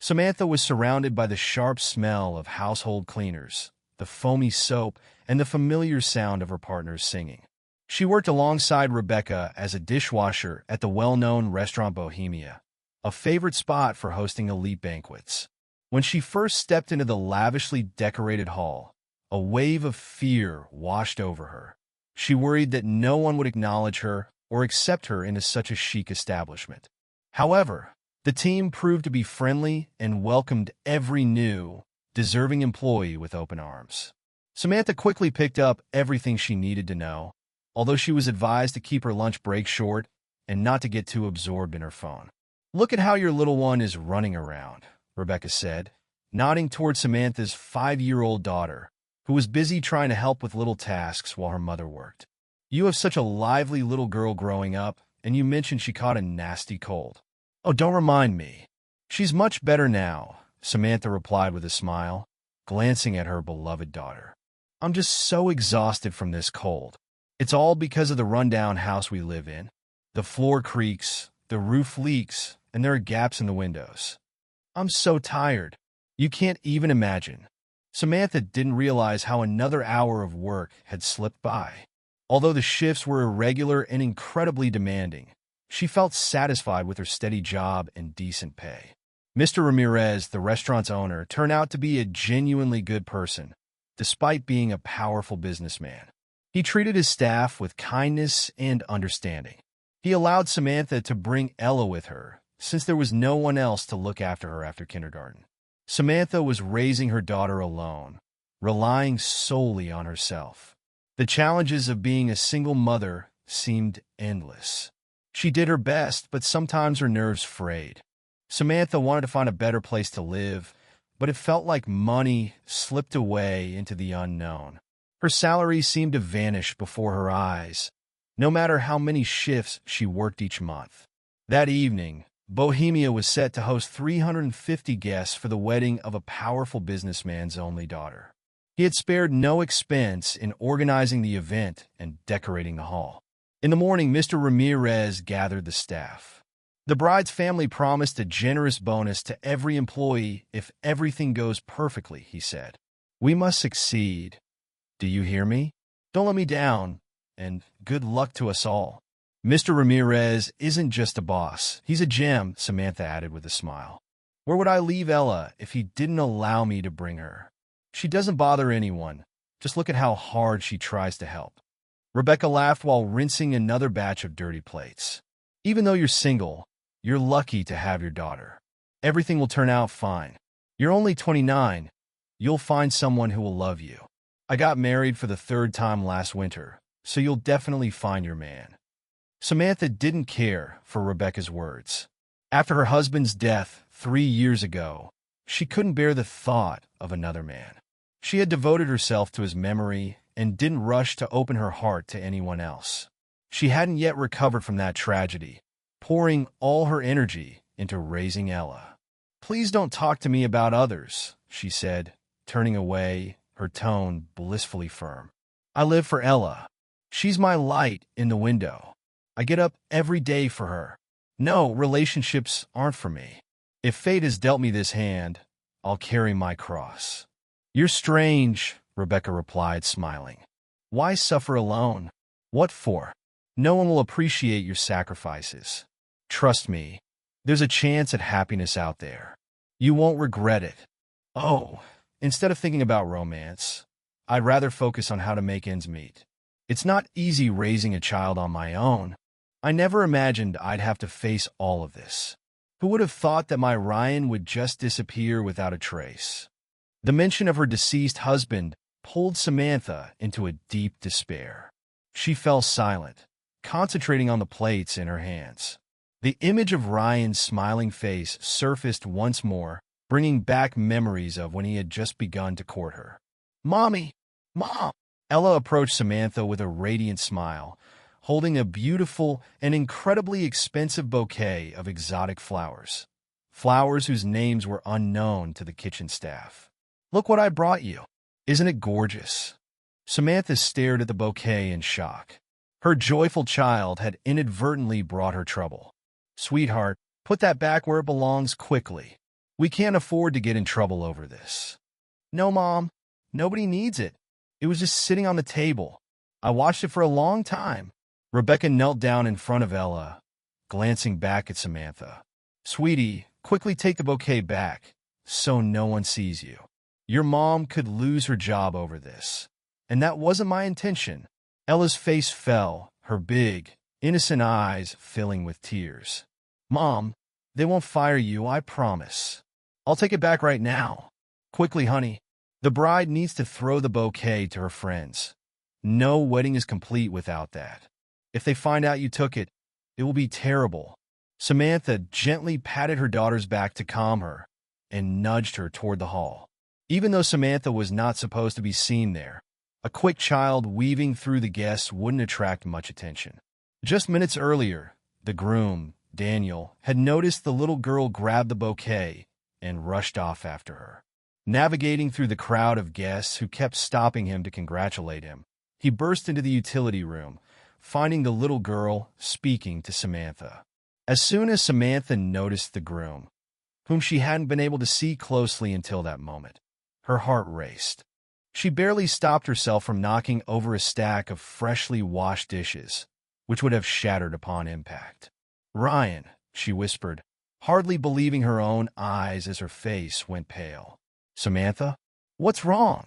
Samantha was surrounded by the sharp smell of household cleaners, the foamy soap, and the familiar sound of her partners singing. She worked alongside Rebecca as a dishwasher at the well-known restaurant Bohemia, a favorite spot for hosting elite banquets. When she first stepped into the lavishly decorated hall, a wave of fear washed over her. She worried that no one would acknowledge her or accept her into such a chic establishment. However, the team proved to be friendly and welcomed every new, deserving employee with open arms. Samantha quickly picked up everything she needed to know, although she was advised to keep her lunch break short and not to get too absorbed in her phone. "Look at how your little one is running around," Rebecca said, nodding toward Samantha's 5-year-old daughter, who was busy trying to help with little tasks while her mother worked. "You have such a lively little girl growing up, and you mentioned she caught a nasty cold." "Oh, don't remind me. She's much better now," Samantha replied with a smile, glancing at her beloved daughter. "I'm just so exhausted from this cold. It's all because of the rundown house we live in. The floor creaks, the roof leaks, and there are gaps in the windows. I'm so tired. You can't even imagine." Samantha didn't realize how another hour of work had slipped by. Although the shifts were irregular and incredibly demanding, she felt satisfied with her steady job and decent pay. Mr. Ramirez, the restaurant's owner, turned out to be a genuinely good person, despite being a powerful businessman. He treated his staff with kindness and understanding. He allowed Samantha to bring Ella with her, since there was no one else to look after her after kindergarten. Samantha was raising her daughter alone, relying solely on herself. The challenges of being a single mother seemed endless. She did her best, but sometimes her nerves frayed. Samantha wanted to find a better place to live, but it felt like money slipped away into the unknown. Her salary seemed to vanish before her eyes, no matter how many shifts she worked each month. That evening, Bohemia was set to host 350 guests for the wedding of a powerful businessman's only daughter. He had spared no expense in organizing the event and decorating the hall. In the morning, Mr. Ramirez gathered the staff. The bride's family promised a generous bonus to every employee if everything goes perfectly, he said. "We must succeed. Do you hear me? Don't let me down, and good luck to us all." "Mr. Ramirez isn't just a boss. He's a gem," Samantha added with a smile. "Where would I leave Ella if he didn't allow me to bring her? She doesn't bother anyone. Just look at how hard she tries to help." Rebecca laughed while rinsing another batch of dirty plates. "Even though you're single, you're lucky to have your daughter. Everything will turn out fine. You're only 29. You'll find someone who will love you. I got married for the 3rd time last winter, so you'll definitely find your man." Samantha didn't care for Rebecca's words. After her husband's death 3 years ago, she couldn't bear the thought of another man. She had devoted herself to his memory and didn't rush to open her heart to anyone else. She hadn't yet recovered from that tragedy, pouring all her energy into raising Ella. "Please don't talk to me about others," she said, turning away, her tone blissfully firm. "I live for Ella. She's my light in the window. I get up every day for her. No, relationships aren't for me. If fate has dealt me this hand, I'll carry my cross." "You're strange," Rebecca replied, smiling. "Why suffer alone? What for? No one will appreciate your sacrifices. Trust me, there's a chance at happiness out there. You won't regret it." "Oh, instead of thinking about romance, I'd rather focus on how to make ends meet. It's not easy raising a child on my own. I never imagined I'd have to face all of this. Who would have thought that my Ryan would just disappear without a trace?" The mention of her deceased husband pulled Samantha into a deep despair. She fell silent, concentrating on the plates in her hands. The image of Ryan's smiling face surfaced once more, bringing back memories of when he had just begun to court her. "Mommy! Mom!" Ella approached Samantha with a radiant smile, holding a beautiful and incredibly expensive bouquet of exotic flowers. Flowers whose names were unknown to the kitchen staff. "Look what I brought you. Isn't it gorgeous?" Samantha stared at the bouquet in shock. Her joyful child had inadvertently brought her trouble. "Sweetheart, put that back where it belongs quickly." We can't afford to get in trouble over this. No, Mom. Nobody needs it. It was just sitting on the table. I watched it for a long time. Rebecca knelt down in front of Ella, glancing back at Samantha. Sweetie, quickly take the bouquet back, so no one sees you. Your mom could lose her job over this. And that wasn't my intention. Ella's face fell, her big, innocent eyes filling with tears. Mom, they won't fire you, I promise. I'll take it back right now. Quickly, honey. The bride needs to throw the bouquet to her friends. No wedding is complete without that. If they find out you took it, it will be terrible. Samantha gently patted her daughter's back to calm her and nudged her toward the hall. Even though Samantha was not supposed to be seen there, a quick child weaving through the guests wouldn't attract much attention. Just minutes earlier, the groom, Daniel, had noticed the little girl grab the bouquet and rushed off after her. Navigating through the crowd of guests who kept stopping him to congratulate him, he burst into the utility room, finding the little girl speaking to Samantha. As soon as Samantha noticed the groom, whom she hadn't been able to see closely until that moment, her heart raced. She barely stopped herself from knocking over a stack of freshly washed dishes, which would have shattered upon impact. Ryan, she whispered, hardly believing her own eyes as her face went pale. Samantha, what's wrong?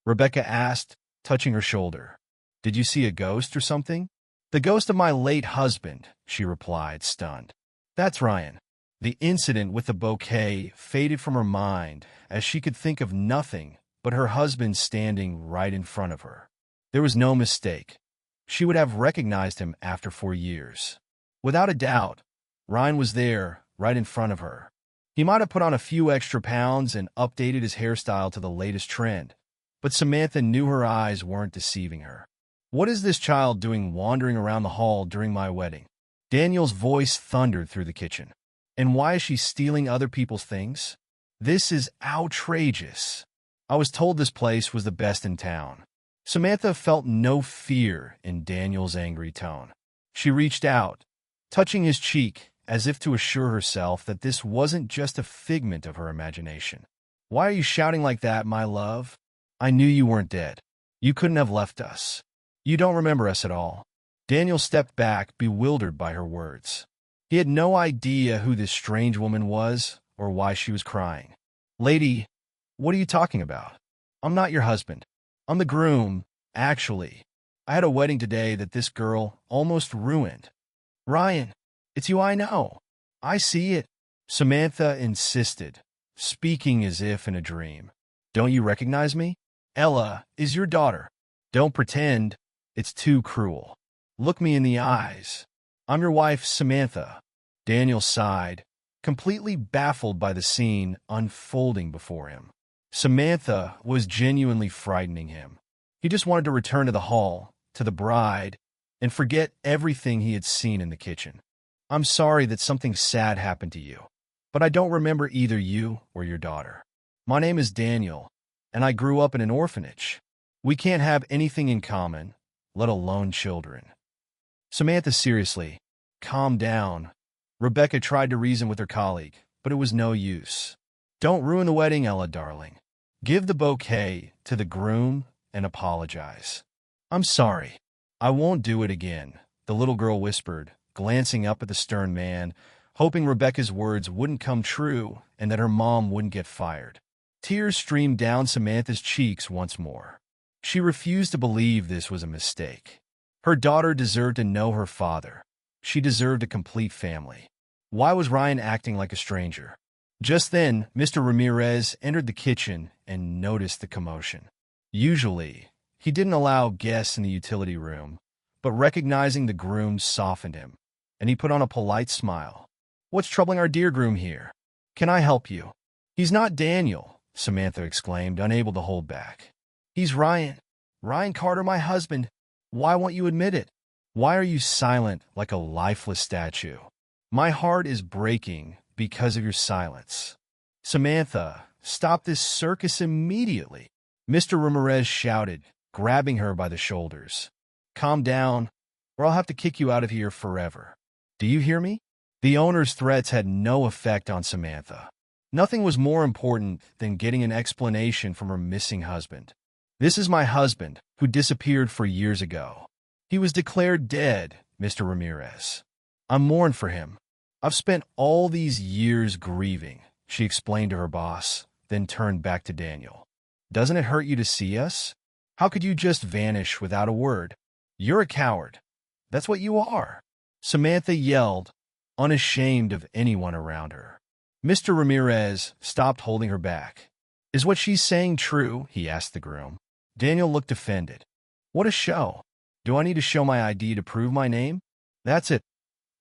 Rebecca asked, touching her shoulder. Did you see a ghost or something? The ghost of my late husband, she replied, stunned. That's Ryan. The incident with the bouquet faded from her mind as she could think of nothing but her husband standing right in front of her. There was no mistake. She would have recognized him after 4 years. Without a doubt, Ryan was there, right in front of her. He might have put on a few extra pounds and updated his hairstyle to the latest trend, but Samantha knew her eyes weren't deceiving her. What is this child doing wandering around the hall during my wedding? Daniel's voice thundered through the kitchen. And why is she stealing other people's things? This is outrageous. I was told this place was the best in town. Samantha felt no fear in Daniel's angry tone. She reached out, touching his cheek as if to assure herself that this wasn't just a figment of her imagination. Why are you shouting like that, my love? I knew you weren't dead. You couldn't have left us. You don't remember us at all. Daniel stepped back, bewildered by her words. He had no idea who this strange woman was or why she was crying. Lady, what are you talking about? I'm not your husband. I'm the groom, actually. I had a wedding today that this girl almost ruined. Ryan, it's you I know. I see it. Samantha insisted, speaking as if in a dream. Don't you recognize me? Ella is your daughter. Don't pretend. It's too cruel. Look me in the eyes. I'm your wife, Samantha. Daniel sighed, completely baffled by the scene unfolding before him. Samantha was genuinely frightening him. He just wanted to return to the hall, to the bride, and forget everything he had seen in the kitchen. I'm sorry that something sad happened to you, but I don't remember either you or your daughter. My name is Daniel, and I grew up in an orphanage. We can't have anything in common, let alone children. Samantha, seriously, calm down. Rebecca tried to reason with her colleague, but it was no use. Don't ruin the wedding, Ella, darling. Give the bouquet to the groom and apologize. I'm sorry. I won't do it again, the little girl whispered, glancing up at the stern man, hoping Rebecca's words wouldn't come true and that her mom wouldn't get fired. Tears streamed down Samantha's cheeks once more. She refused to believe this was a mistake. Her daughter deserved to know her father. She deserved a complete family. Why was Ryan acting like a stranger? Just then, Mr. Ramirez entered the kitchen and noticed the commotion. Usually, he didn't allow guests in the utility room, but recognizing the groom softened him, and he put on a polite smile. What's troubling our dear groom here? Can I help you? He's not Daniel, Samantha exclaimed, unable to hold back. He's Ryan. Ryan Carter, my husband. Why won't you admit it? Why are you silent like a lifeless statue? My heart is breaking because of your silence. Samantha, stop this circus immediately, Mr. Ramirez shouted, grabbing her by the shoulders. Calm down, or I'll have to kick you out of here forever. Do you hear me? The owner's threats had no effect on Samantha. Nothing was more important than getting an explanation from her missing husband. This is my husband, who disappeared 4 years ago. He was declared dead, Mr. Ramirez. I'm mourning for him. I've spent all these years grieving, she explained to her boss, then turned back to Daniel. Doesn't it hurt you to see us? How could you just vanish without a word? You're a coward. That's what you are, Samantha yelled, unashamed of anyone around her. Mr. Ramirez stopped holding her back. Is what she's saying true? He asked the groom. Daniel looked offended. What a show. Do I need to show my ID to prove my name? That's it.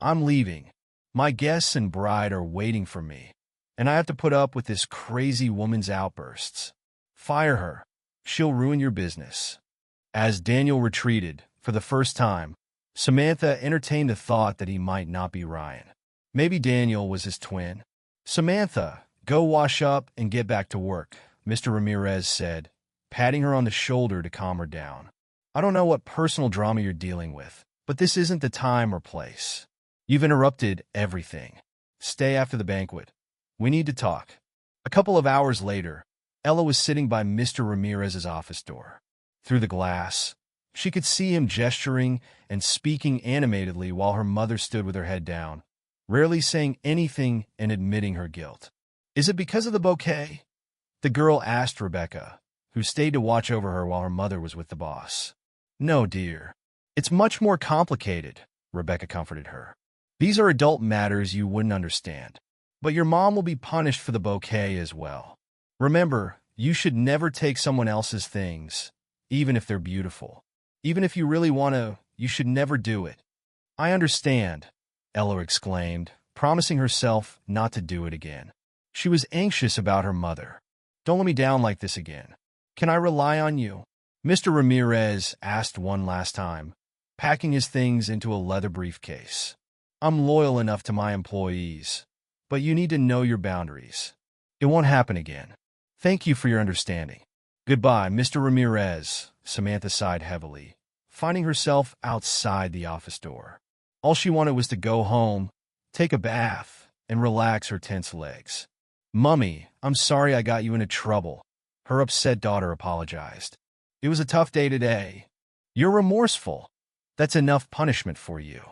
I'm leaving. My guests and bride are waiting for me, and I have to put up with this crazy woman's outbursts. Fire her. She'll ruin your business. As Daniel retreated, for the first time, Samantha entertained the thought that he might not be Ryan. Maybe Daniel was his twin. Samantha, go wash up and get back to work, Mr. Ramirez said, patting her on the shoulder to calm her down. I don't know what personal drama you're dealing with, but this isn't the time or place. You've interrupted everything. Stay after the banquet. We need to talk. A couple of hours later, Ella was sitting by Mr. Ramirez's office door. Through the glass, she could see him gesturing and speaking animatedly while her mother stood with her head down, rarely saying anything and admitting her guilt. Is it because of the bouquet? The girl asked Rebecca, who stayed to watch over her while her mother was with the boss. No, dear. It's much more complicated, Rebecca comforted her. These are adult matters you wouldn't understand. But your mom will be punished for the bouquet as well. Remember, you should never take someone else's things, even if they're beautiful. Even if you really want to, you should never do it. I understand, Ella exclaimed, promising herself not to do it again. She was anxious about her mother. Don't let me down like this again. Can I rely on you? Mr. Ramirez asked one last time, packing his things into a leather briefcase. I'm loyal enough to my employees, but you need to know your boundaries. It won't happen again. Thank you for your understanding. Goodbye, Mr. Ramirez, Samantha sighed heavily, finding herself outside the office door. All she wanted was to go home, take a bath, and relax her tense legs. Mummy, I'm sorry I got you into trouble, her upset daughter apologized. It was a tough day today. You're remorseful. That's enough punishment for you.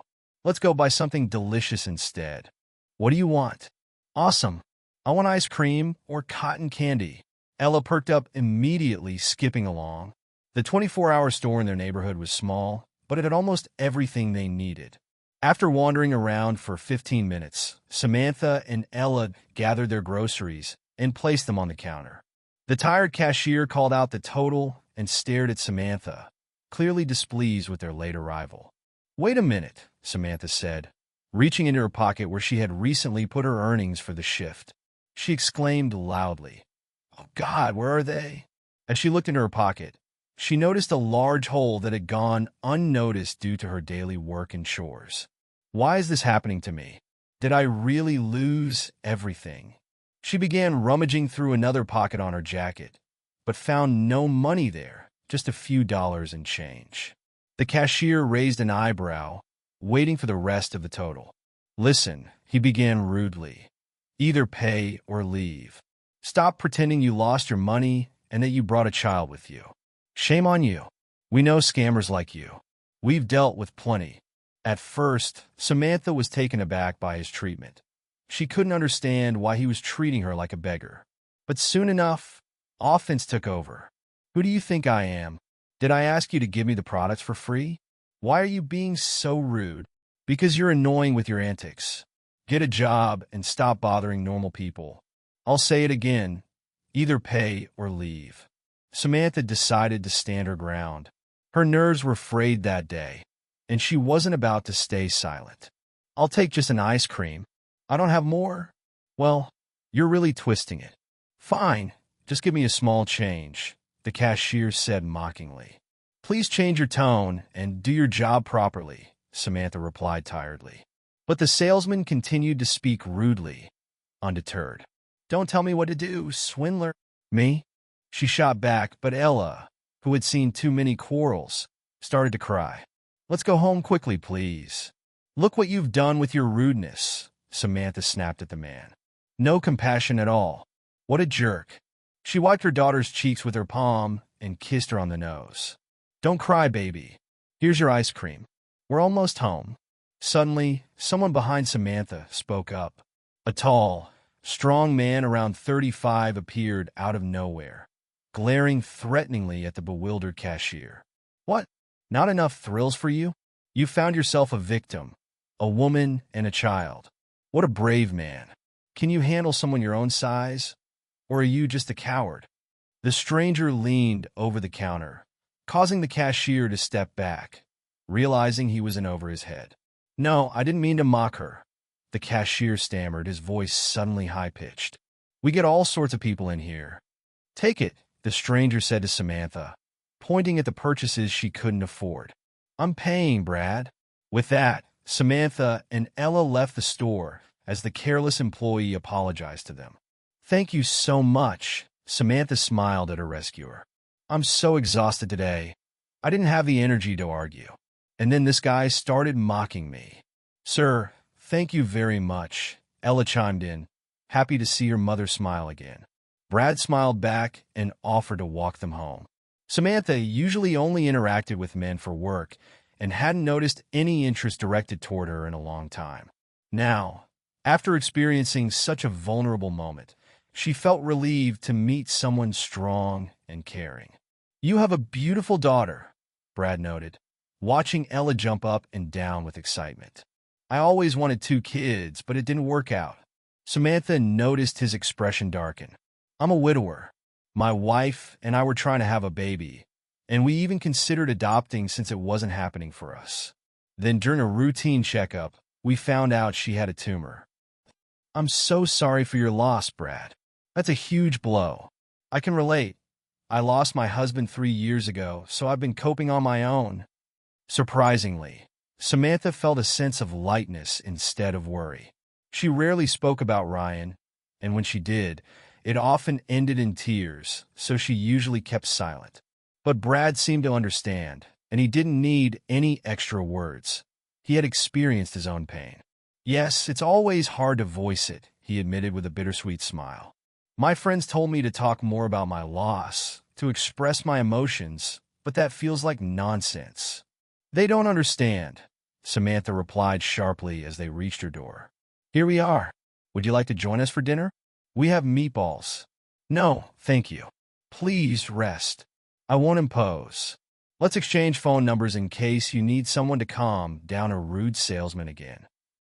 Let's go buy something delicious instead. What do you want? Awesome. I want ice cream or cotton candy. Ella perked up immediately, skipping along. The 24-hour store in their neighborhood was small, but it had almost everything they needed. After wandering around for 15 minutes, Samantha and Ella gathered their groceries and placed them on the counter. The tired cashier called out the total and stared at Samantha, clearly displeased with their late arrival. Wait a minute, Samantha said, reaching into her pocket where she had recently put her earnings for the shift. She exclaimed loudly, "Oh God, where are they?" As she looked into her pocket, she noticed a large hole that had gone unnoticed due to her daily work and chores. Why is this happening to me? Did I really lose everything? She began rummaging through another pocket on her jacket, but found no money there, just a few dollars in change. The cashier raised an eyebrow, waiting for the rest of the total. Listen, he began rudely. Either pay or leave. Stop pretending you lost your money and that you brought a child with you. Shame on you. We know scammers like you. We've dealt with plenty. At first, Samantha was taken aback by his treatment. She couldn't understand why he was treating her like a beggar. But soon enough, offense took over. Who do you think I am? Did I ask you to give me the products for free? Why are you being so rude? Because you're annoying with your antics. Get a job and stop bothering normal people. I'll say it again. Either pay or leave. Samantha decided to stand her ground. Her nerves were frayed that day, and she wasn't about to stay silent. I'll take just an ice cream. I don't have more. Well, you're really twisting it. Fine, just give me a small change, the cashier said mockingly. Please change your tone and do your job properly, Samantha replied tiredly. But the salesman continued to speak rudely, undeterred. Don't tell me what to do, swindler. Me? She shot back, but Ella, who had seen too many quarrels, started to cry. Let's go home quickly, please. Look what you've done with your rudeness, Samantha snapped at the man. No compassion at all. What a jerk. She wiped her daughter's cheeks with her palm and kissed her on the nose. Don't cry, baby. Here's your ice cream. We're almost home. Suddenly, someone behind Samantha spoke up. A tall, strong man around 35 appeared out of nowhere, glaring threateningly at the bewildered cashier. What? Not enough thrills for you? You found yourself a victim, a woman and a child. What a brave man. Can you handle someone your own size? Or are you just a coward? The stranger leaned over the counter, causing the cashier to step back, realizing he was in over his head. No, I didn't mean to mock her. The cashier stammered, his voice suddenly high-pitched. We get all sorts of people in here. Take it, the stranger said to Samantha, pointing at the purchases she couldn't afford. I'm paying, Brad. With that, Samantha and Ella left the store as the careless employee apologized to them. Thank you so much, Samantha smiled at her rescuer. I'm so exhausted today. I didn't have the energy to argue. And then this guy started mocking me. Sir, thank you very much, Ella chimed in, happy to see her mother smile again. Brad smiled back and offered to walk them home. Samantha usually only interacted with men for work and hadn't noticed any interest directed toward her in a long time. Now, after experiencing such a vulnerable moment, she felt relieved to meet someone strong and caring. You have a beautiful daughter, Brad noted, watching Ella jump up and down with excitement. I always wanted 2 kids, but it didn't work out. Samantha noticed his expression darken. I'm a widower. My wife and I were trying to have a baby, and we even considered adopting since it wasn't happening for us. Then during a routine checkup, we found out she had a tumor. I'm so sorry for your loss, Brad. That's a huge blow. I can relate. I lost my husband 3 years ago, so I've been coping on my own. Surprisingly, Samantha felt a sense of lightness instead of worry. She rarely spoke about Ryan, and when she did, it often ended in tears, so she usually kept silent. But Brad seemed to understand, and he didn't need any extra words. He had experienced his own pain. Yes, it's always hard to voice it, he admitted with a bittersweet smile. My friends told me to talk more about my loss, to express my emotions, but that feels like nonsense. They don't understand, Samantha replied sharply as they reached her door. Here we are. Would you like to join us for dinner? We have meatballs. No, thank you. Please rest. I won't impose. Let's exchange phone numbers in case you need someone to calm down a rude salesman again.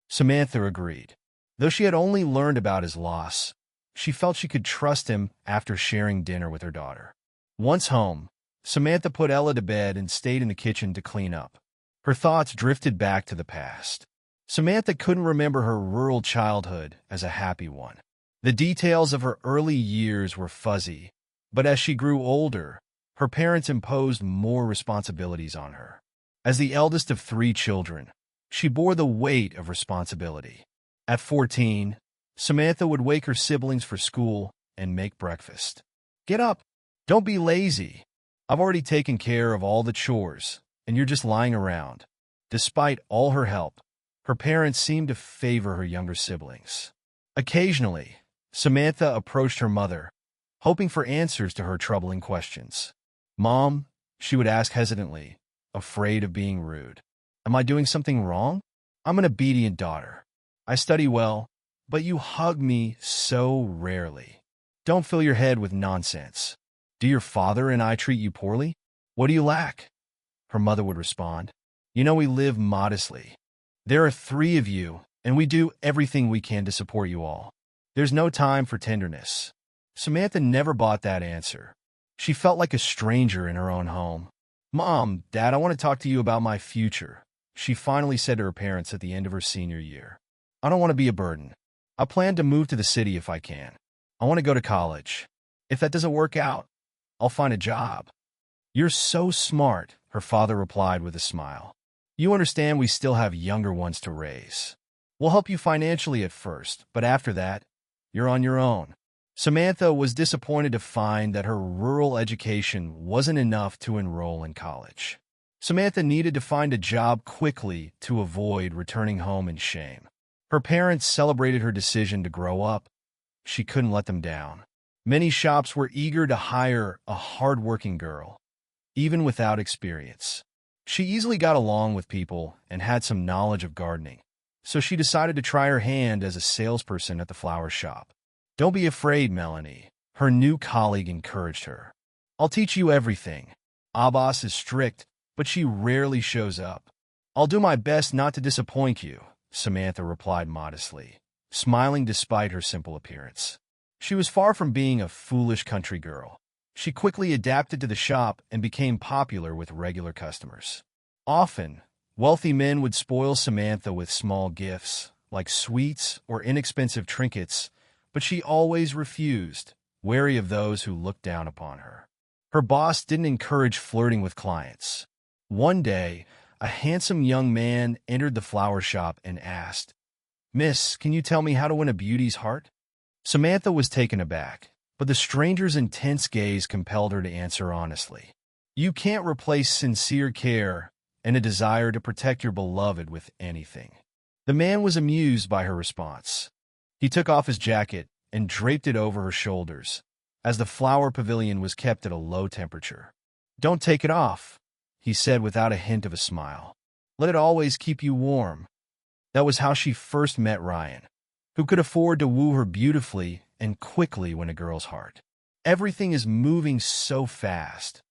Samantha agreed. Though she had only learned about his loss, she felt she could trust him after sharing dinner with her daughter. Once home, Samantha put Ella to bed and stayed in the kitchen to clean up. Her thoughts drifted back to the past. Samantha couldn't remember her rural childhood as a happy one. The details of her early years were fuzzy, but as she grew older, her parents imposed more responsibilities on her. As the eldest of 3 children, she bore the weight of responsibility. At 14, Samantha would wake her siblings for school and make breakfast. Get up. Don't be lazy. I've already taken care of all the chores, and you're just lying around. Despite all her help, her parents seemed to favor her younger siblings. Occasionally, Samantha approached her mother, hoping for answers to her troubling questions. Mom, she would ask hesitantly, afraid of being rude. Am I doing something wrong? I'm an obedient daughter. I study well, but you hug me so rarely. Don't fill your head with nonsense. Do your father and I treat you poorly? What do you lack? Her mother would respond. You know we live modestly. There are 3 of you, and we do everything we can to support you all. There's no time for tenderness. Samantha never bought that answer. She felt like a stranger in her own home. Mom, Dad, I want to talk to you about my future, she finally said to her parents at the end of her senior year. I don't want to be a burden. I plan to move to the city if I can. I want to go to college. If that doesn't work out, I'll find a job. You're so smart, her father replied with a smile. You understand we still have younger ones to raise. We'll help you financially at first, but after that, you're on your own. Samantha was disappointed to find that her rural education wasn't enough to enroll in college. Samantha needed to find a job quickly to avoid returning home in shame. Her parents celebrated her decision to grow up, she couldn't let them down. Many shops were eager to hire a hard-working girl, even without experience. She easily got along with people and had some knowledge of gardening, so she decided to try her hand as a salesperson at the flower shop. "Don't be afraid, Melanie," her new colleague encouraged her. "I'll teach you everything. Abbas is strict, but she rarely shows up." "I'll do my best not to disappoint you," Samantha replied modestly, smiling despite her simple appearance. She was far from being a foolish country girl. She quickly adapted to the shop and became popular with regular customers. Often, wealthy men would spoil Samantha with small gifts, like sweets or inexpensive trinkets, but she always refused, wary of those who looked down upon her. Her boss didn't encourage flirting with clients. One day, a handsome young man entered the flower shop and asked, "Miss, can you tell me how to win a beauty's heart?" Samantha was taken aback, but the stranger's intense gaze compelled her to answer honestly. "You can't replace sincere care and a desire to protect your beloved with anything." The man was amused by her response. He took off his jacket and draped it over her shoulders, as the flower pavilion was kept at a low temperature. "Don't take it off," he said without a hint of a smile. "Let it always keep you warm." That was how she first met Ryan, who could afford to woo her beautifully and quickly win a girl's heart. "Everything is moving so fast.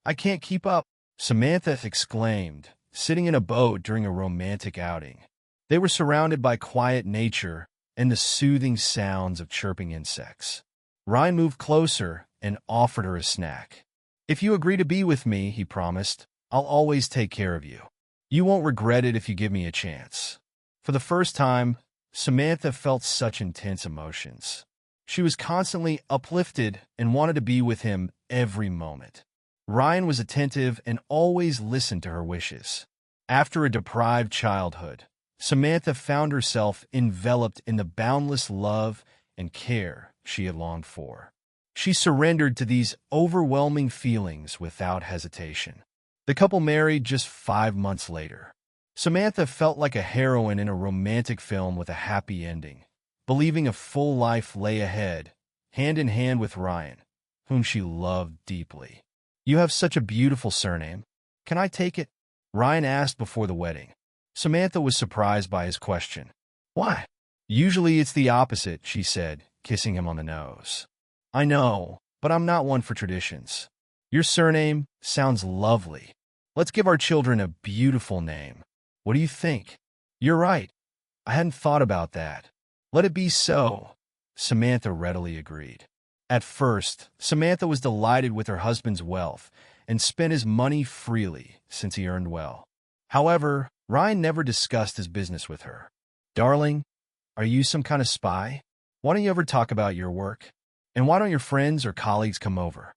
I can't keep up," Samantha exclaimed, sitting in a boat during a romantic outing. They were surrounded by quiet nature and the soothing sounds of chirping insects. Ryan moved closer and offered her a snack. "If you agree to be with me," he promised, "I'll always take care of you. You won't regret it if you give me a chance." For the first time, Samantha felt such intense emotions. She was constantly uplifted and wanted to be with him every moment. Ryan was attentive and always listened to her wishes. After a deprived childhood, Samantha found herself enveloped in the boundless love and care she had longed for. She surrendered to these overwhelming feelings without hesitation. The couple married just 5 months later. Samantha felt like a heroine in a romantic film with a happy ending, believing a full life lay ahead, hand in hand with Ryan, whom she loved deeply. "You have such a beautiful surname. Can I take it?" Ryan asked before the wedding. Samantha was surprised by his question. "Why?" "Usually it's the opposite," she said, kissing him on the nose. "I know, but I'm not one for traditions. Your surname sounds lovely. Let's give our children a beautiful name. What do you think?" "You're right. I hadn't thought about that. Let it be so," Samantha readily agreed. At first, Samantha was delighted with her husband's wealth and spent his money freely since he earned well. However, Ryan never discussed his business with her. "Darling, are you some kind of spy? Why don't you ever talk about your work? And why don't your friends or colleagues come over?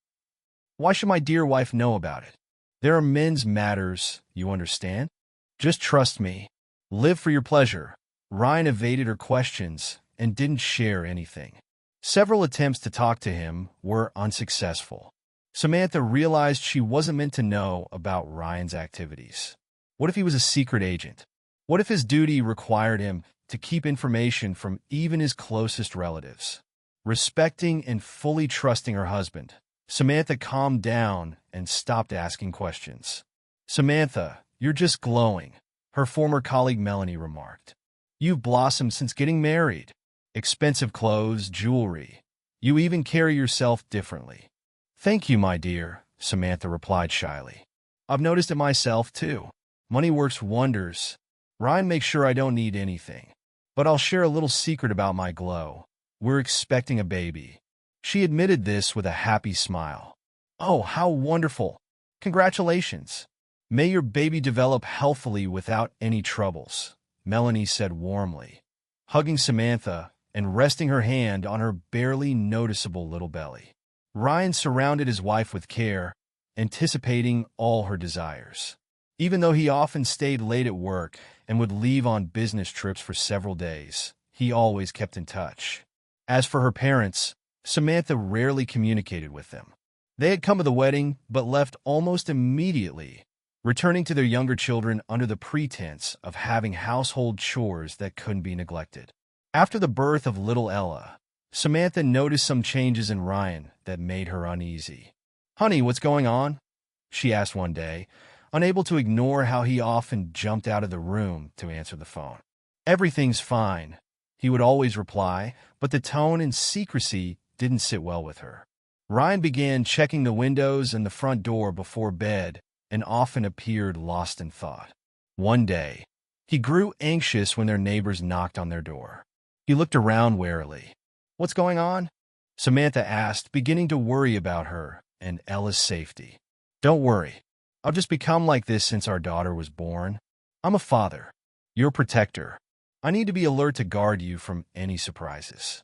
Why should my dear wife know about it? There are men's matters, you understand? Just trust me. Live for your pleasure." Ryan evaded her questions and didn't share anything. Several attempts to talk to him were unsuccessful. Samantha realized she wasn't meant to know about Ryan's activities. What if he was a secret agent? What if his duty required him to keep information from even his closest relatives? Respecting and fully trusting her husband, Samantha calmed down and stopped asking questions. "Samantha, you're just glowing," her former colleague Melanie remarked. "You've blossomed since getting married. Expensive clothes, jewelry. You even carry yourself differently." "Thank you, my dear," Samantha replied shyly. "I've noticed it myself, too. Money works wonders. Ryan makes sure I don't need anything. But I'll share a little secret about my glow. We're expecting a baby." She admitted this with a happy smile. "Oh, how wonderful. Congratulations. May your baby develop healthily without any troubles," Melanie said warmly, hugging Samantha and resting her hand on her barely noticeable little belly. Ryan surrounded his wife with care, anticipating all her desires. Even though he often stayed late at work and would leave on business trips for several days, he always kept in touch. As for her parents, Samantha rarely communicated with them. They had come to the wedding but left almost immediately, returning to their younger children under the pretense of having household chores that couldn't be neglected. After the birth of little Ella, Samantha noticed some changes in Ryan that made her uneasy. "Honey, what's going on?" she asked one day, unable to ignore how he often jumped out of the room to answer the phone. "Everything's fine," he would always reply, but the tone and secrecy didn't sit well with her. Ryan began checking the windows and the front door before bed and often appeared lost in thought. One day, he grew anxious when their neighbors knocked on their door. He looked around warily. "What's going on?" Samantha asked, beginning to worry about her and Ella's safety. "Don't worry. I've just become like this since our daughter was born. I'm a father, your protector. I need to be alert to guard you from any surprises."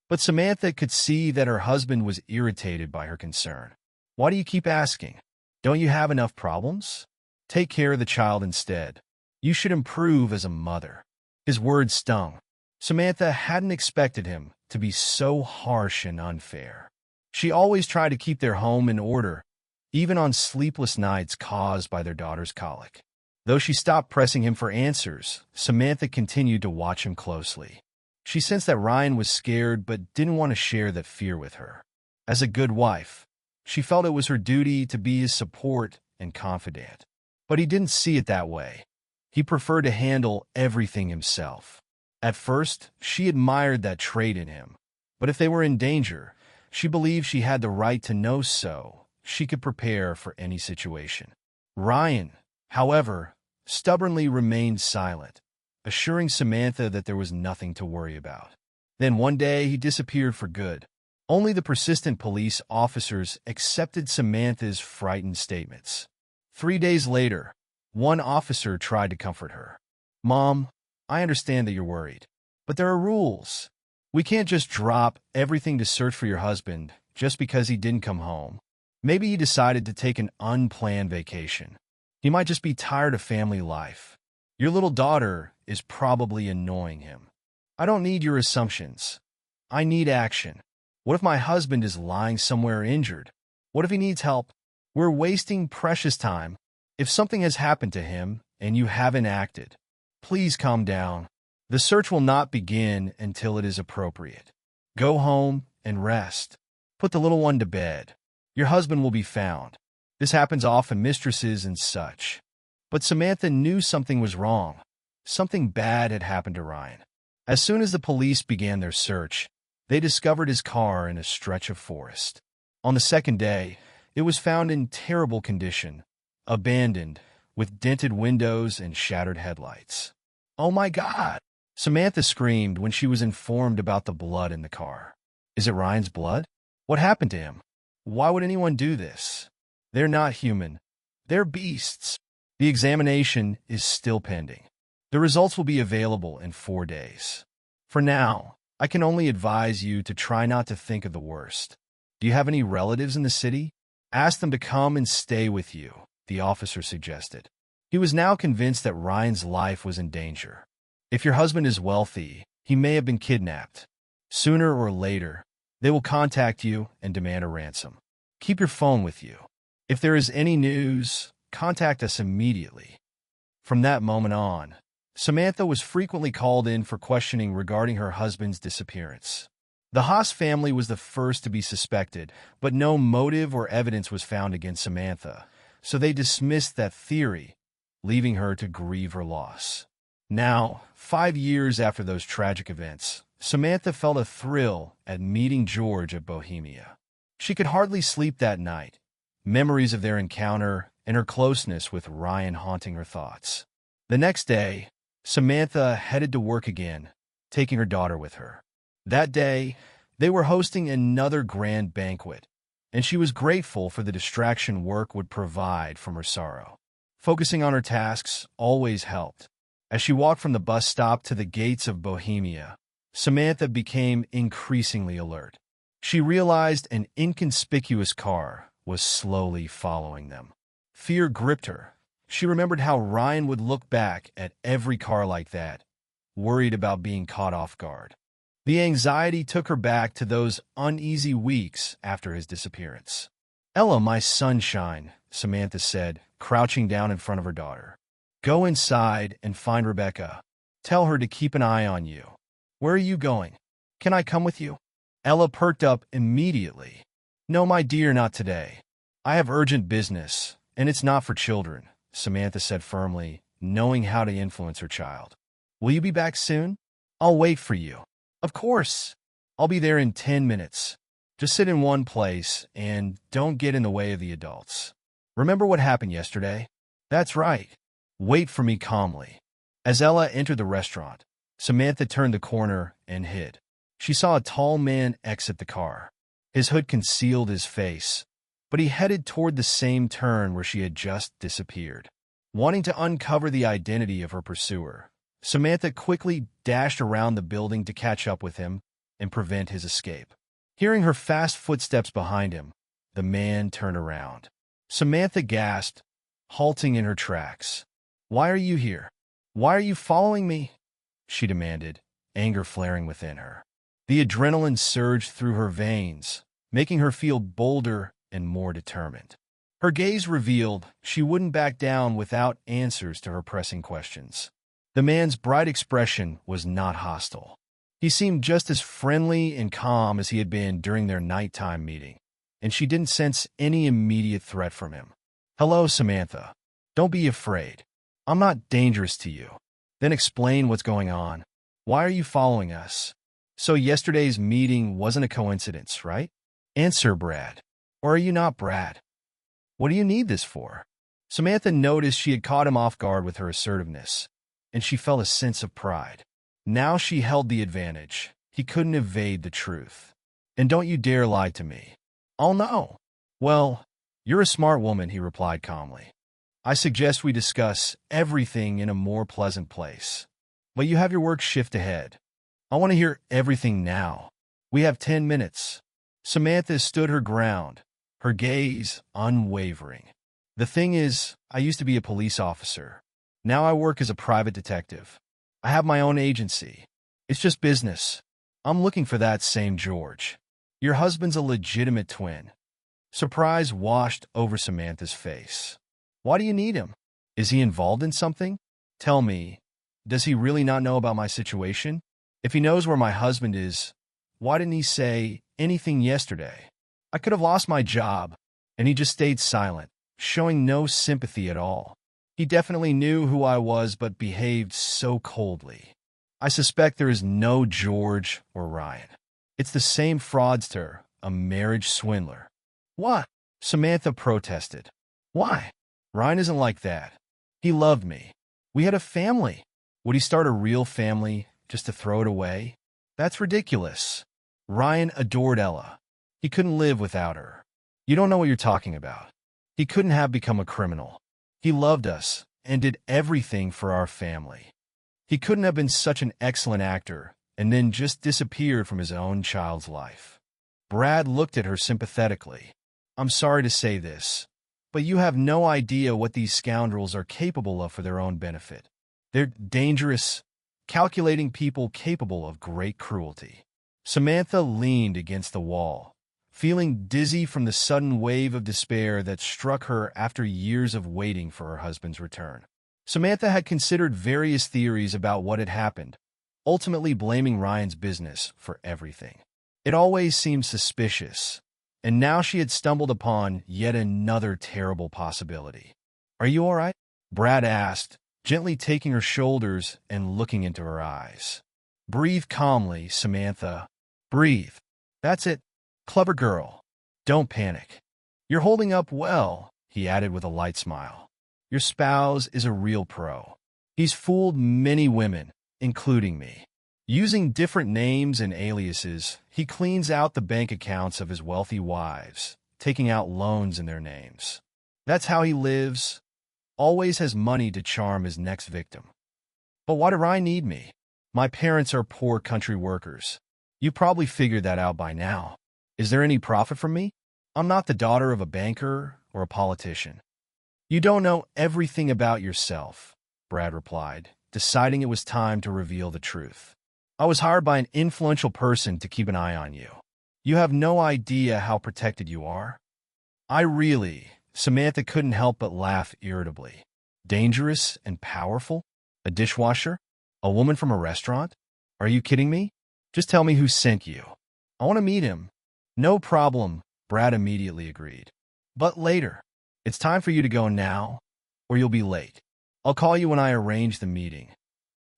But Samantha could see that her husband was irritated by her concern. "Why do you keep asking? Don't you have enough problems? Take care of the child instead. You should improve as a mother." His words stung. Samantha hadn't expected him to be so harsh and unfair. She always tried to keep their home in order, even on sleepless nights caused by their daughter's colic. Though she stopped pressing him for answers, Samantha continued to watch him closely. She sensed that Ryan was scared but didn't want to share that fear with her. As a good wife, she felt it was her duty to be his support and confidant. But he didn't see it that way. He preferred to handle everything himself. At first, she admired that trait in him. But if they were in danger, she believed she had the right to know so she could prepare for any situation. Ryan, however, stubbornly remained silent, assuring Samantha that there was nothing to worry about. Then one day he disappeared for good. Only the persistent police officers accepted Samantha's frightened statements. 3 days later, one officer tried to comfort her. "Mom, I understand that you're worried, but there are rules. We can't just drop everything to search for your husband just because he didn't come home. Maybe he decided to take an unplanned vacation. He might just be tired of family life. Your little daughter is probably annoying him. I don't need your assumptions. I need action. What if my husband is lying somewhere injured? What if he needs help? We're wasting precious time. If something has happened to him and you haven't acted, please calm down. The search will not begin until it is appropriate. Go home and rest. Put the little one to bed. Your husband will be found." This happens often, mistresses and such. But Samantha knew something was wrong. Something bad had happened to Ryan. As soon as the police began their search, they discovered his car in a stretch of forest. On the second day, it was found in terrible condition, abandoned, with dented windows and shattered headlights. "Oh my God!" Samantha screamed when she was informed about the blood in the car. "Is it Ryan's blood? What happened to him? Why would anyone do this? They're not human. They're beasts." The examination is still pending. The results will be available in 4 days. For now, I can only advise you to try not to think of the worst. Do you have any relatives in the city? Ask them to come and stay with you, the officer suggested. He was now convinced that Ryan's life was in danger. If your husband is wealthy, he may have been kidnapped. Sooner or later, they will contact you and demand a ransom. Keep your phone with you. If there is any news, contact us immediately. From that moment on, Samantha was frequently called in for questioning regarding her husband's disappearance. The Haas family was the first to be suspected, but no motive or evidence was found against Samantha, so they dismissed that theory, leaving her to grieve her loss. Now, 5 years after those tragic events, Samantha felt a thrill at meeting George at Bohemia. She could hardly sleep that night, memories of their encounter and her closeness with Ryan haunting her thoughts. The next day, Samantha headed to work again, taking her daughter with her. That day, they were hosting another grand banquet, and she was grateful for the distraction work would provide from her sorrow. Focusing on her tasks always helped. As she walked from the bus stop to the gates of Bohemia, Samantha became increasingly alert. She realized an inconspicuous car was slowly following them. Fear gripped her. She remembered how Ryan would look back at every car like that, worried about being caught off guard. The anxiety took her back to those uneasy weeks after his disappearance. "Ella, my sunshine," Samantha said, crouching down in front of her daughter. "Go inside and find Rebecca. Tell her to keep an eye on you." "Where are you going? Can I come with you?" Ella perked up immediately. No, my dear, not today. I have urgent business, and it's not for children, Samantha said firmly, knowing how to influence her child. Will you be back soon? I'll wait for you. Of course. I'll be there in 10 minutes. Just sit in one place and don't get in the way of the adults. Remember what happened yesterday? That's right. Wait for me calmly. As Ella entered the restaurant, Samantha turned the corner and hid. She saw a tall man exit the car. His hood concealed his face, but he headed toward the same turn where she had just disappeared. Wanting to uncover the identity of her pursuer, Samantha quickly dashed around the building to catch up with him and prevent his escape. Hearing her fast footsteps behind him, the man turned around. Samantha gasped, halting in her tracks. Why are you here? Why are you following me? She demanded, anger flaring within her. The adrenaline surged through her veins, making her feel bolder and more determined. Her gaze revealed she wouldn't back down without answers to her pressing questions. The man's bright expression was not hostile. He seemed just as friendly and calm as he had been during their nighttime meeting, and she didn't sense any immediate threat from him. Hello, Samantha. Don't be afraid. I'm not dangerous to you. Then explain what's going on. Why are you following us? So yesterday's meeting wasn't a coincidence, right? Answer, Brad. Or are you not Brad? What do you need this for? Samantha noticed she had caught him off guard with her assertiveness, and she felt a sense of pride. Now she held the advantage. He couldn't evade the truth. And don't you dare lie to me. I'll know. Well, you're a smart woman, he replied calmly. I suggest we discuss everything in a more pleasant place. But you have your work shift ahead. I want to hear everything now. We have 10 minutes. Samantha stood her ground, her gaze unwavering. The thing is, I used to be a police officer. Now I work as a private detective. I have my own agency. It's just business. I'm looking for that same George. Your husband's a legitimate twin. Surprise washed over Samantha's face. Why do you need him? Is he involved in something? Tell me, does he really not know about my situation? If he knows where my husband is, why didn't he say anything yesterday? I could have lost my job, and he just stayed silent, showing no sympathy at all. He definitely knew who I was, but behaved so coldly. I suspect there is no George or Ryan. It's the same fraudster, a marriage swindler. What? Samantha protested. Why? Ryan isn't like that. He loved me. We had a family. Would he start a real family just to throw it away? That's ridiculous. Ryan adored Ella. He couldn't live without her. You don't know what you're talking about. He couldn't have become a criminal. He loved us and did everything for our family. He couldn't have been such an excellent actor and then just disappeared from his own child's life. Brad looked at her sympathetically. I'm sorry to say this, but you have no idea what these scoundrels are capable of for their own benefit. They're dangerous, calculating people capable of great cruelty. Samantha leaned against the wall, feeling dizzy from the sudden wave of despair that struck her after years of waiting for her husband's return. Samantha had considered various theories about what had happened, ultimately blaming Ryan's business for everything. It always seemed suspicious, and now she had stumbled upon yet another terrible possibility. Are you all right? Brad asked, gently taking her shoulders and looking into her eyes. Breathe calmly, Samantha. Breathe. That's it. Clever girl. Don't panic. You're holding up well, he added with a light smile. Your spouse is a real pro. He's fooled many women, including me. Using different names and aliases, he cleans out the bank accounts of his wealthy wives, taking out loans in their names. That's how he lives. Always has money to charm his next victim. But why do Ryan need me? My parents are poor country workers. You probably figured that out by now. Is there any profit from me? I'm not the daughter of a banker or a politician. You don't know everything about yourself, Brad replied, deciding it was time to reveal the truth. I was hired by an influential person to keep an eye on you. You have no idea how protected you are. Samantha couldn't help but laugh irritably. Dangerous and powerful? A dishwasher? A woman from a restaurant? Are you kidding me? Just tell me who sent you. I want to meet him. No problem, Brad immediately agreed. But later. It's time for you to go now, or you'll be late. I'll call you when I arrange the meeting.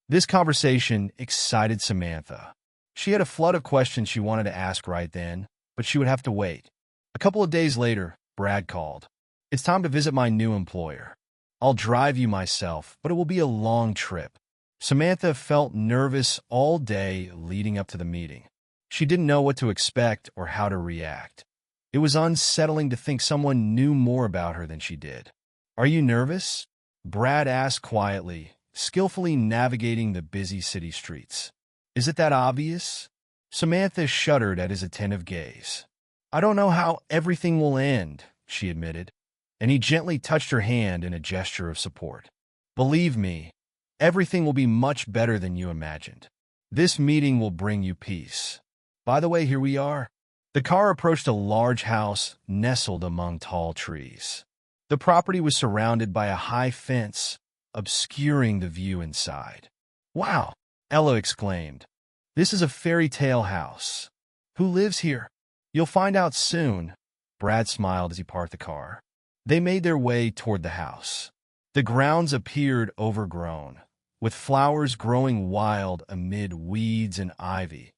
This conversation excited Samantha. She had a flood of questions she wanted to ask right then, but she would have to wait. A couple of days later, Brad called. It's time to visit my new employer. I'll drive you myself, but it will be a long trip. Samantha felt nervous all day leading up to the meeting. She didn't know what to expect or how to react. It was unsettling to think someone knew more about her than she did. Are you nervous? Brad asked quietly, skillfully navigating the busy city streets. Is it that obvious? Samantha shuddered at his attentive gaze. I don't know how everything will end, she admitted, and he gently touched her hand in a gesture of support. Believe me, everything will be much better than you imagined. This meeting will bring you peace. By the way, here we are. The car approached a large house nestled among tall trees. The property was surrounded by a high fence, obscuring the view inside. Wow, Ella exclaimed. This is a fairy tale house. Who lives here? You'll find out soon. Brad smiled as he parked the car. They made their way toward the house. The grounds appeared overgrown, with flowers growing wild amid weeds and ivy,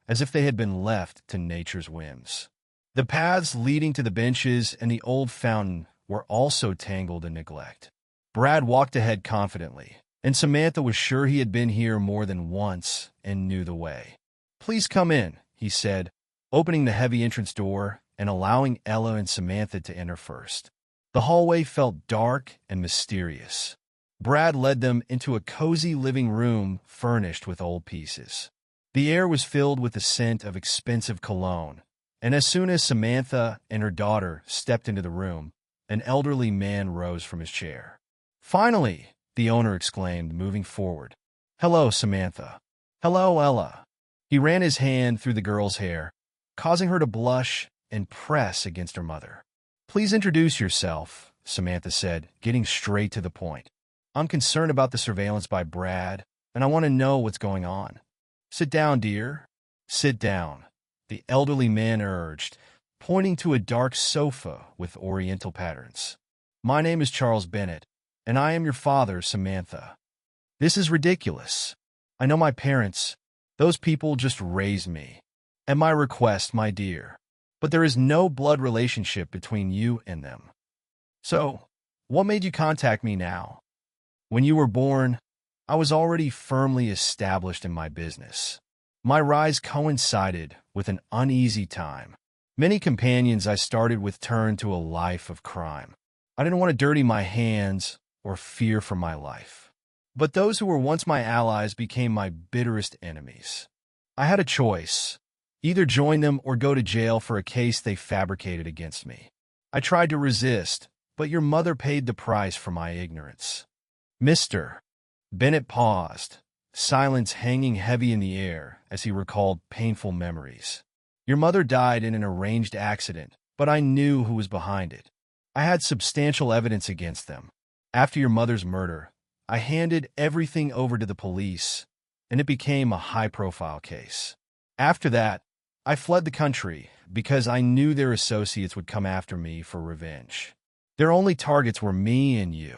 as if they had been left to nature's whims. The paths leading to the benches and the old fountain were also tangled in neglect. Brad walked ahead confidently, and Samantha was sure he had been here more than once and knew the way. Please come in, he said, opening the heavy entrance door and allowing Ella and Samantha to enter first. The hallway felt dark and mysterious. Brad led them into a cozy living room furnished with old pieces. The air was filled with the scent of expensive cologne, and as soon as Samantha and her daughter stepped into the room, an elderly man rose from his chair. Finally, the owner exclaimed, moving forward. Hello, Samantha. Hello, Ella. He ran his hand through the girl's hair, causing her to blush and press against her mother. Please introduce yourself, Samantha said, getting straight to the point. I'm concerned about the surveillance by Brad, and I want to know what's going on. Sit down, dear. Sit down, the elderly man urged, pointing to a dark sofa with oriental patterns. My name is Charles Bennett, and I am your father, Samantha. This is ridiculous. I know my parents. Those people just raised me. At my request, my dear. But there is no blood relationship between you and them. So, what made you contact me now? When you were born, I was already firmly established in my business. My rise coincided with an uneasy time. Many companions I started with turned to a life of crime. I didn't want to dirty my hands or fear for my life. But those who were once my allies became my bitterest enemies. I had a choice. Either join them or go to jail for a case they fabricated against me. I tried to resist, but your mother paid the price for my ignorance. Mr. Bennett paused, silence hanging heavy in the air as he recalled painful memories. Your mother died in an arranged accident, but I knew who was behind it. I had substantial evidence against them. After your mother's murder, I handed everything over to the police, and it became a high-profile case. After that, I fled the country because I knew their associates would come after me for revenge. Their only targets were me and you.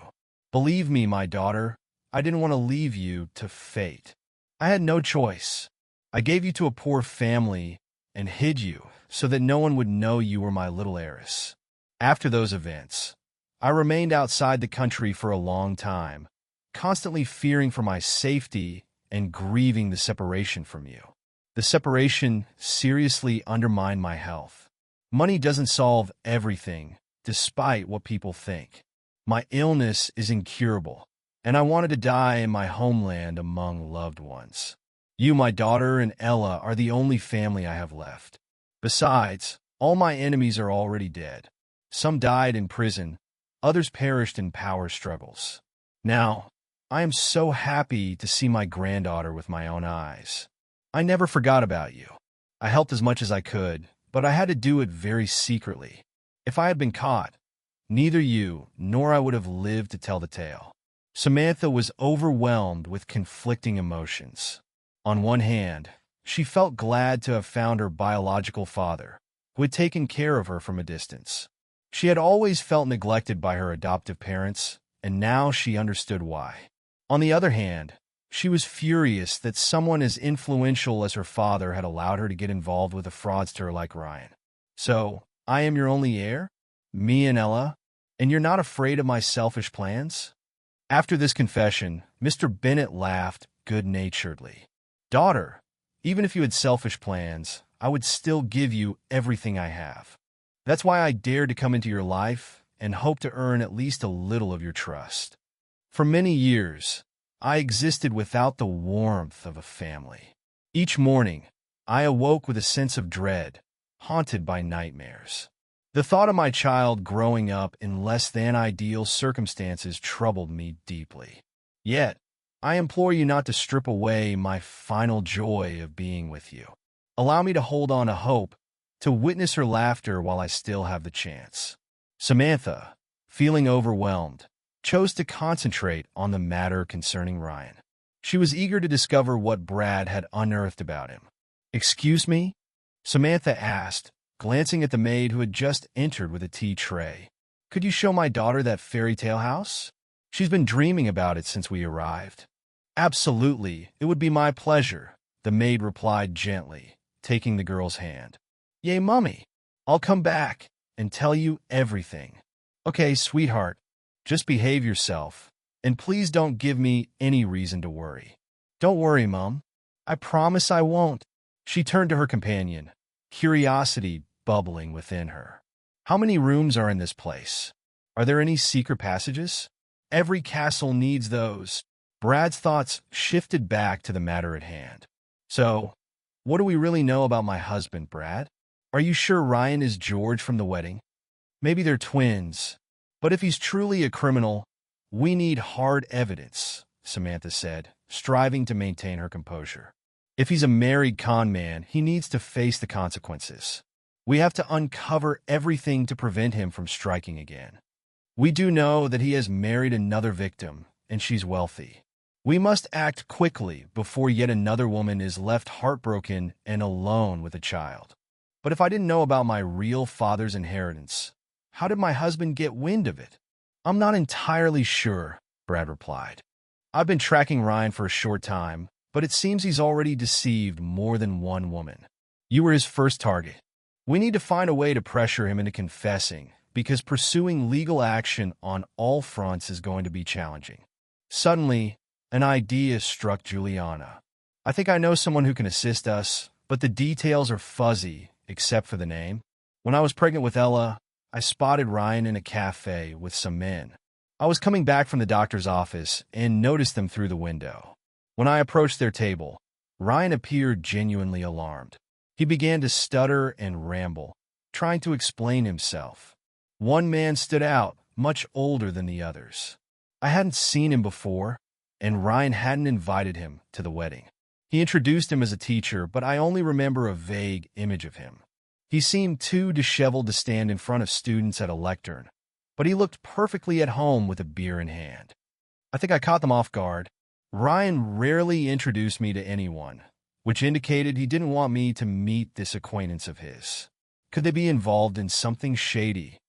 Believe me, my daughter, I didn't want to leave you to fate. I had no choice. I gave you to a poor family and hid you so that no one would know you were my little heiress. After those events, I remained outside the country for a long time, constantly fearing for my safety and grieving the separation from you. The separation seriously undermined my health. Money doesn't solve everything, despite what people think. My illness is incurable, and I wanted to die in my homeland among loved ones. You, my daughter, and Ella are the only family I have left. Besides, all my enemies are already dead. Some died in prison, others perished in power struggles. Now, I am so happy to see my granddaughter with my own eyes. I never forgot about you. I helped as much as I could, but I had to do it very secretly. If I had been caught, neither you nor I would have lived to tell the tale. Samantha was overwhelmed with conflicting emotions. On one hand, She felt glad to have found her biological father, who had taken care of her from a distance. She had always felt neglected by her adoptive parents, and now she understood why. On the other hand, she was furious that someone as influential as her father had allowed her to get involved with a fraudster like Ryan. So, I am your only heir? Me and Ella? And you're not afraid of my selfish plans? After this confession, Mr. Bennet laughed good-naturedly. Daughter, even if you had selfish plans, I would still give you everything I have. That's why I dared to come into your life and hope to earn at least a little of your trust. For many years, I existed without the warmth of a family. Each morning, I awoke with a sense of dread, haunted by nightmares. The thought of my child growing up in less than ideal circumstances troubled me deeply. Yet, I implore you not to strip away my final joy of being with you. Allow me to hold on to hope, to witness her laughter while I still have the chance. Samantha, feeling overwhelmed, chose to concentrate on the matter concerning Ryan. She was eager to discover what Brad had unearthed about him. "Excuse me?" Samantha asked, glancing at the maid who had just entered with a tea tray. "Could you show my daughter that fairy tale house? She's been dreaming about it since we arrived." "Absolutely, it would be my pleasure," the maid replied gently, taking the girl's hand. "Yay, Mummy! I'll come back and tell you everything." "Okay, sweetheart, just behave yourself, and please don't give me any reason to worry." "Don't worry, Mum. I promise I won't." She turned to her companion, curiosity bubbling within her. "How many rooms are in this place? Are there any secret passages? Every castle needs those." Brad's thoughts shifted back to the matter at hand. "So, what do we really know about my husband, Brad? Are you sure Ryan is George from the wedding? Maybe they're twins. But if he's truly a criminal, we need hard evidence," Samantha said, striving to maintain her composure. "If he's a married con man, he needs to face the consequences. We have to uncover everything to prevent him from striking again. We do know that he has married another victim, and she's wealthy. We must act quickly before yet another woman is left heartbroken and alone with a child. But if I didn't know about my real father's inheritance, how did my husband get wind of it?" "I'm not entirely sure," Brad replied. "I've been tracking Ryan for a short time, but it seems he's already deceived more than one woman. You were his first target. We need to find a way to pressure him into confessing, because pursuing legal action on all fronts is going to be challenging." Suddenly, an idea struck Juliana. "I think I know someone who can assist us, but the details are fuzzy, except for the name. When I was pregnant with Ella, I spotted Ryan in a cafe with some men. I was coming back from the doctor's office and noticed them through the window. When I approached their table, Ryan appeared genuinely alarmed. He began to stutter and ramble, trying to explain himself. One man stood out, much older than the others. I hadn't seen him before, and Ryan hadn't invited him to the wedding. He introduced him as a teacher, but I only remember a vague image of him. He seemed too disheveled to stand in front of students at a lectern, but he looked perfectly at home with a beer in hand. I think I caught them off guard. Ryan rarely introduced me to anyone, which indicated he didn't want me to meet this acquaintance of his. Could they be involved in something shady?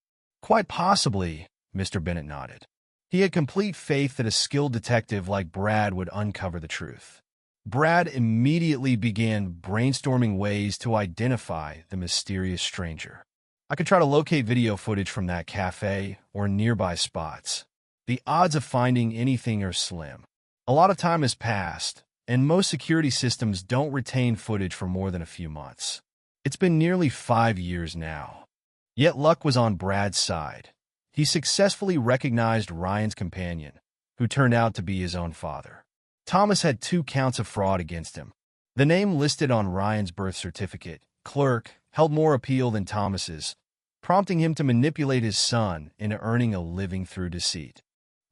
Quite possibly, Mr. Bennet nodded. He had complete faith that a skilled detective like Brad would uncover the truth. Brad immediately began brainstorming ways to identify the mysterious stranger. I could try to locate video footage from that cafe or nearby spots. The odds of finding anything are slim. A lot of time has passed, and most security systems don't retain footage for more than a few months. It's been nearly 5 years now. Yet luck was on Brad's side. He successfully recognized Ryan's companion, who turned out to be his own father. Thomas had 2 counts of fraud against him. The name listed on Ryan's birth certificate, Clerk, held more appeal than Thomas's, prompting him to manipulate his son into earning a living through deceit.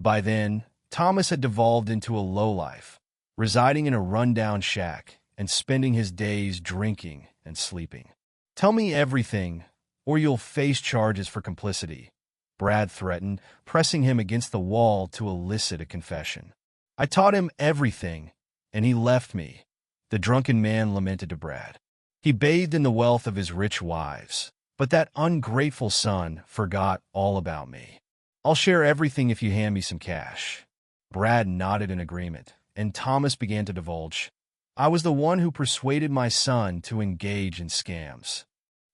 By then, Thomas had devolved into a lowlife, residing in a rundown shack and spending his days drinking and sleeping. "Tell me everything, or you'll face charges for complicity," Brad threatened, pressing him against the wall to elicit a confession. "I taught him everything, and he left me. the drunken man lamented to Brad. He bathed in the wealth of his rich wives, but that ungrateful son forgot all about me. I'll share everything if you hand me some cash. Brad nodded in agreement, and Thomas began to divulge. I was the one who persuaded my son to engage in scams.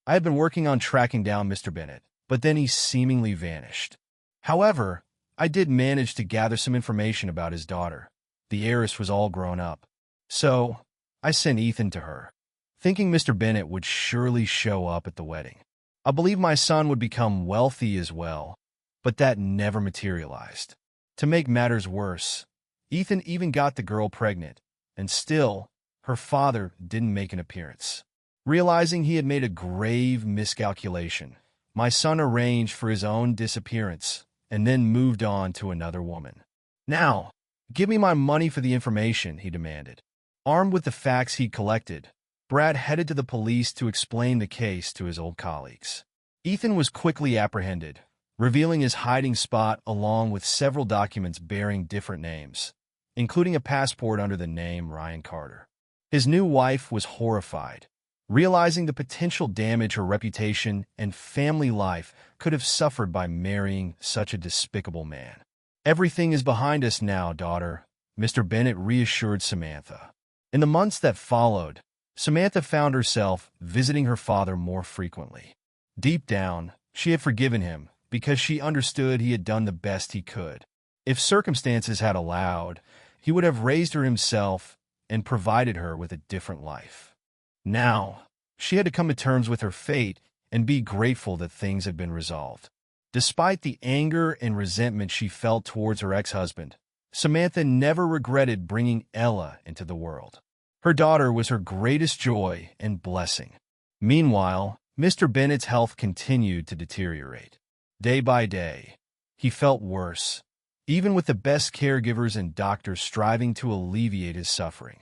I had been working on tracking down Mr. Bennett, but then he seemingly vanished. However, I did manage to gather some information about his daughter. The heiress was all grown up. So, I sent Ethan to her, thinking Mr. Bennett would surely show up at the wedding. I believed my son would become wealthy as well, but that never materialized. To make matters worse, Ethan even got the girl pregnant, and still, her father didn't make an appearance. Realizing he had made a grave miscalculation, my son arranged for his own disappearance and then moved on to another woman. Now, give me my money for the information, he demanded. Armed with the facts he'd collected, Brad headed to the police to explain the case to his old colleagues. Ethan was quickly apprehended, revealing his hiding spot along with several documents bearing different names, including a passport under the name Ryan Carter. His new wife was horrified, realizing the potential damage her reputation and family life could have suffered by marrying such a despicable man. Everything is behind us now, daughter, Mr. Bennett reassured Samantha. In the months that followed, Samantha found herself visiting her father more frequently. Deep down, she had forgiven him because she understood he had done the best he could. If circumstances had allowed, he would have raised her himself and provided her with a different life. Now, she had to come to terms with her fate and be grateful that things had been resolved. Despite the anger and resentment she felt towards her ex-husband, Samantha never regretted bringing Ella into the world. Her daughter was her greatest joy and blessing. Meanwhile, Mr. Bennett's health continued to deteriorate. Day by day, he felt worse, even with the best caregivers and doctors striving to alleviate his suffering.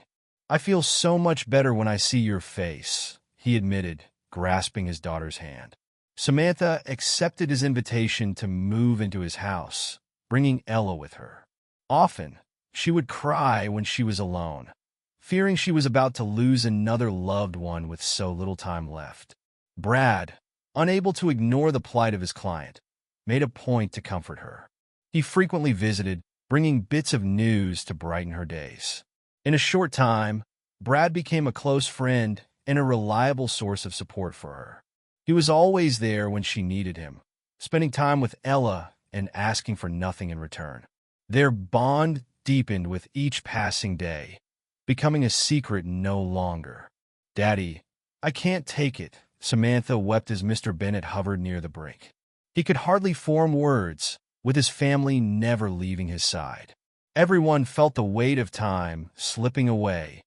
I feel so much better when I see your face, he admitted, grasping his daughter's hand. Samantha accepted his invitation to move into his house, bringing Ella with her. Often, she would cry when she was alone, fearing she was about to lose another loved one with so little time left. Brad, unable to ignore the plight of his client, made a point to comfort her. He frequently visited, bringing bits of news to brighten her days. In a short time, Brad became a close friend and a reliable source of support for her. He was always there when she needed him, spending time with Ella and asking for nothing in return. Their bond deepened with each passing day, becoming a secret no longer. Daddy, I can't take it, Samantha wept as Mr. Bennett hovered near the brink. He could hardly form words, with his family never leaving his side. Everyone felt the weight of time slipping away,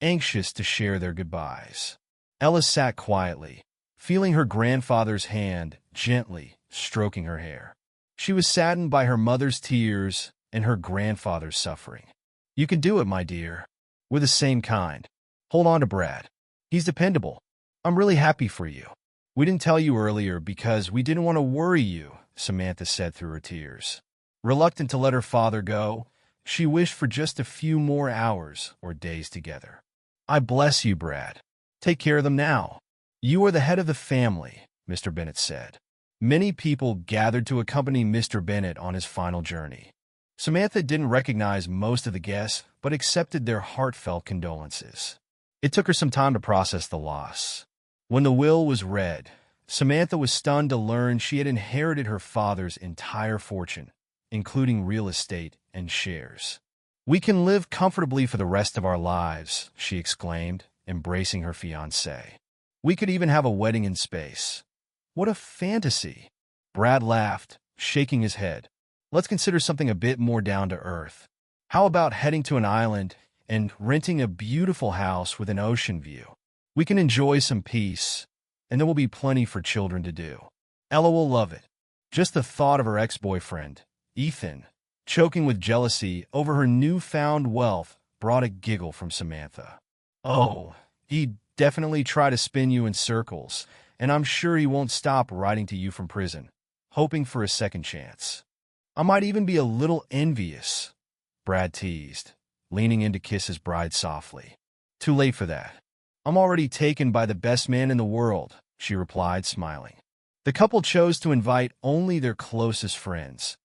anxious to share their goodbyes. Ella sat quietly, feeling her grandfather's hand gently stroking her hair. She was saddened by her mother's tears and her grandfather's suffering. You can do it, my dear. We're the same kind. Hold on to Brad. He's dependable. I'm really happy for you. We didn't tell you earlier because we didn't want to worry you, Samantha said through her tears. Reluctant to let her father go, she wished for just a few more hours or days together. I bless you, Brad. Take care of them now. You are the head of the family, Mr. Bennett said. Many people gathered to accompany Mr. Bennett on his final journey. Samantha didn't recognize most of the guests, but accepted their heartfelt condolences. It took her some time to process the loss. When the will was read, Samantha was stunned to learn she had inherited her father's entire fortune, including real estate and shares. We can live comfortably for the rest of our lives, she exclaimed, embracing her fiancé. We could even have a wedding in space. What a fantasy! Brad laughed, shaking his head. Let's consider something a bit more down to earth. How about heading to an island and renting a beautiful house with an ocean view? We can enjoy some peace, and there will be plenty for children to do. Ella will love it. Just the thought of her ex-boyfriend, Ethan, choking with jealousy over her newfound wealth brought a giggle from Samantha. Oh, he'd definitely try to spin you in circles, and I'm sure he won't stop writing to you from prison, hoping for a second chance. I might even be a little envious, Brad teased, leaning in to kiss his bride softly. Too late for that. I'm already taken by the best man in the world, she replied, smiling. The couple chose to invite only their closest friends,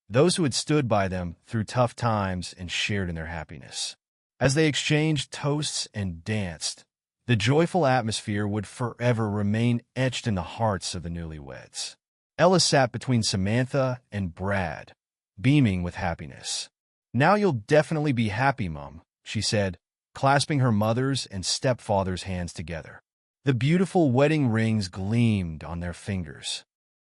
those who had stood by them through tough times and shared in their happiness. As they exchanged toasts and danced, the joyful atmosphere would forever remain etched in the hearts of the newlyweds. Ella sat between Samantha and Brad, beaming with happiness. "Now you'll definitely be happy, Mum," she said, clasping her mother's and stepfather's hands together. The beautiful wedding rings gleamed on their fingers.